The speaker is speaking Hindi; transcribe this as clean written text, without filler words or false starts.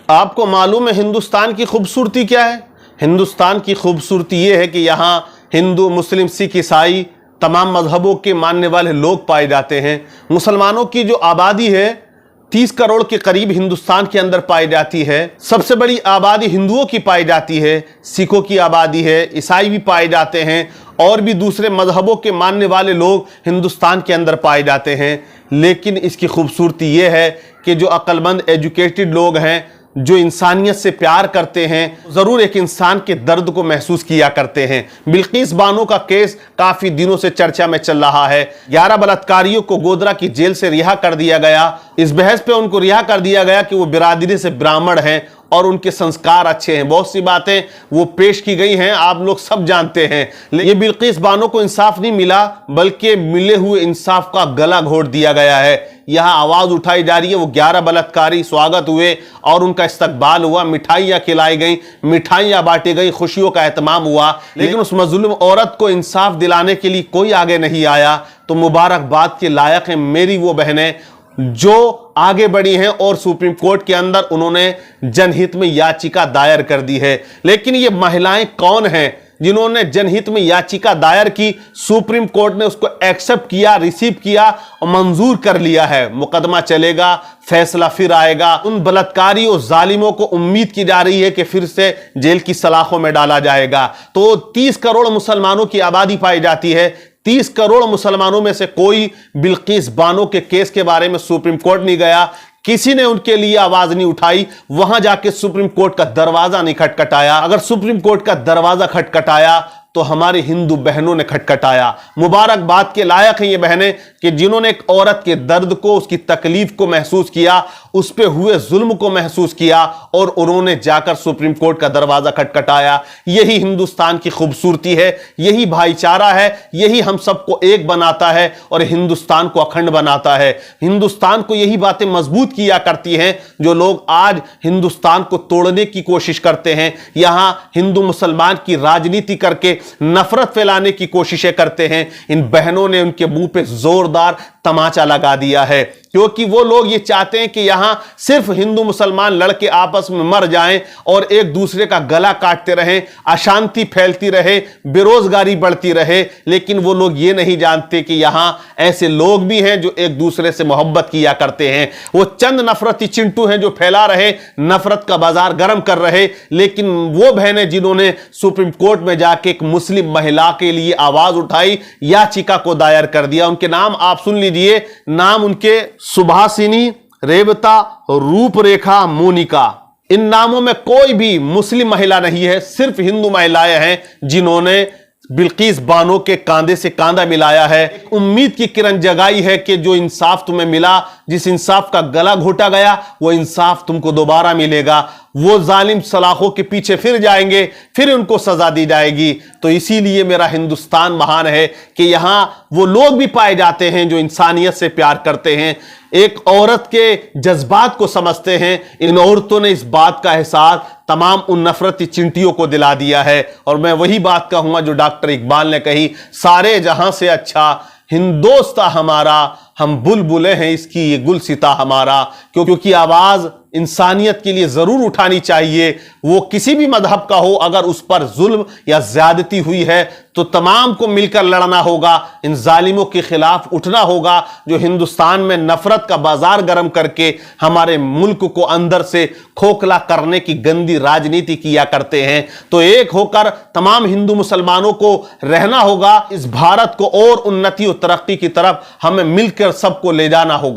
आपको मालूम है हिंदुस्तान की खूबसूरती क्या है? हिंदुस्तान की खूबसूरती ये है कि यहाँ हिंदू, मुस्लिम, सिख, ईसाई तमाम मजहबों के मानने वाले लोग पाए जाते हैं। मुसलमानों की जो आबादी है 30 करोड़ के करीब हिंदुस्तान के अंदर पाई जाती है। सबसे बड़ी आबादी हिंदुओं की पाई जाती है, सिखों की आबादी है, ईसाई भी पाए जाते हैं और भी दूसरे मजहबों के मानने वाले लोग हिंदुस्तान के अंदर पाए जाते हैं। लेकिन इसकी खूबसूरती ये है कि जो अक्लमंद एजुकेटेड लोग हैं, जो इंसानियत से प्यार करते हैं, ज़रूर एक इंसान के दर्द को महसूस किया करते हैं। बिल्किस बानो का केस काफ़ी दिनों से चर्चा में चल रहा है। 11 बलात्कारियों को गोधरा की जेल से रिहा कर दिया गया। इस बहस पे उनको रिहा कर दिया गया कि वो बिरादरी से ब्राह्मण हैं और उनके संस्कार अच्छे हैं। बहुत सी बातें वो पेश की गई हैं, आप लोग सब जानते हैं। ये बिल्किस बानो को इंसाफ नहीं मिला, बल्कि मिले हुए इंसाफ का गला घोट दिया गया है। यहाँ आवाज उठाई जा रही है। वो 11 बलात्कारी स्वागत हुए और उनका इस्तकबाल हुआ, मिठाइयाँ खिलाई गई, मिठाइयाँ बांटी गई, खुशियों का एहतमाम हुआ। लेकिन उस मजलूम औरत को इंसाफ दिलाने के लिए कोई आगे नहीं आया। तो मुबारकबाद के लायक हैं मेरी वो बहनें जो आगे बढ़ी हैं और सुप्रीम कोर्ट के अंदर उन्होंने जनहित में याचिका दायर कर दी है। लेकिन ये महिलाएं कौन हैं जिन्होंने जनहित में याचिका दायर की? सुप्रीम कोर्ट ने उसको एक्सेप्ट किया, रिसीव किया और मंजूर कर लिया है। मुकदमा चलेगा, फैसला फिर आएगा। उन बलात्कारियों, जालिमों को उम्मीद की जा रही है कि फिर से जेल की सलाखों में डाला जाएगा। तो 30 करोड़ मुसलमानों की आबादी पाई जाती है। 30 करोड़ मुसलमानों में से कोई बिल्किस बानो के केस के बारे में सुप्रीम कोर्ट नहीं गया, किसी ने उनके लिए आवाज नहीं उठाई, वहां जाके सुप्रीम कोर्ट का दरवाजा नहीं खटखटाया। अगर सुप्रीम कोर्ट का दरवाजा खटखटाया तो हमारी हिंदू बहनों ने खटखटाया। मुबारकबाद के लायक हैं ये बहनें कि जिन्होंने एक औरत के दर्द को, उसकी तकलीफ को महसूस किया, उस पे हुए जुल्म को महसूस किया और उन्होंने जाकर सुप्रीम कोर्ट का दरवाजा खटखटाया। यही हिंदुस्तान की खूबसूरती है, यही भाईचारा है, यही हम सबको एक बनाता है और हिंदुस्तान को अखंड बनाता है। हिंदुस्तान को यही बातें मजबूत किया करती हैं जो लोग आज हिंदुस्तान को तोड़ने की कोशिश करते हैं। यहां हिंदू मुसलमान की राजनीति करके नफरत फैलाने की कोशिशें करते हैं। इन बहनों ने उनके मुंह पे जोरदार तमाचा लगा दिया है, क्योंकि वो लोग ये चाहते हैं कि यहां सिर्फ हिंदू मुसलमान लड़के आपस में मर जाएं और एक दूसरे का गला काटते रहें, अशांति फैलती रहे, बेरोजगारी बढ़ती रहे। लेकिन वो लोग ये नहीं जानते कि यहां ऐसे लोग भी हैं जो एक दूसरे से मोहब्बत किया करते हैं। वो चंद नफरती चिंटू हैं जो फैला रहे, नफरत का बाजार गर्म कर रहे। लेकिन वो बहनें जिन्होंने सुप्रीम कोर्ट में जाके एक मुस्लिम महिला के लिए आवाज उठाई, याचिका को दायर कर दिया, उनके नाम आप सुन लीजिए। नाम उनके सुभाषिनी, रेवता, रूपरेखा, मोनिका। इन नामों में कोई भी मुस्लिम महिला नहीं है, सिर्फ हिंदू महिलाएं हैं जिन्होंने बिल्किस बानो के कांधे से कांधा मिलाया है। उम्मीद की किरण जगाई है कि जो इंसाफ तुम्हें मिला, जिस इंसाफ का गला घोटा गया, वो इंसाफ तुमको दोबारा मिलेगा। वो जालिम सलाखों के पीछे फिर जाएंगे, फिर उनको सजा दी जाएगी। तो इसीलिए मेरा हिंदुस्तान महान है कि यहां वो लोग भी पाए जाते हैं जो इंसानियत से प्यार करते हैं, एक औरत के जज्बात को समझते हैं। इन औरतों ने इस बात का एहसास तमाम उन नफरती चिंटियों को दिला दिया है। और मैं वही बात कहूंगा जो डॉक्टर इकबाल ने कही, सारे जहां से अच्छा हिंदोस्ता हमारा, हम बुलबुलें हैं इसकी ये गुलसिता हमारा। क्योंकि आवाज इंसानियत के लिए जरूर उठानी चाहिए, वो किसी भी मजहब का हो। अगर उस पर जुल्म या ज्यादती हुई है तो तमाम को मिलकर लड़ना होगा, इन जालिमों के खिलाफ उठना होगा जो हिंदुस्तान में नफरत का बाजार गर्म करके हमारे मुल्क को अंदर से खोखला करने की गंदी राजनीति किया करते हैं। तो एक होकर तमाम हिंदू मुसलमानों को रहना होगा। इस भारत को और उन्नति और तरक्की की तरफ हमें मिलकर सबको ले जाना होगा।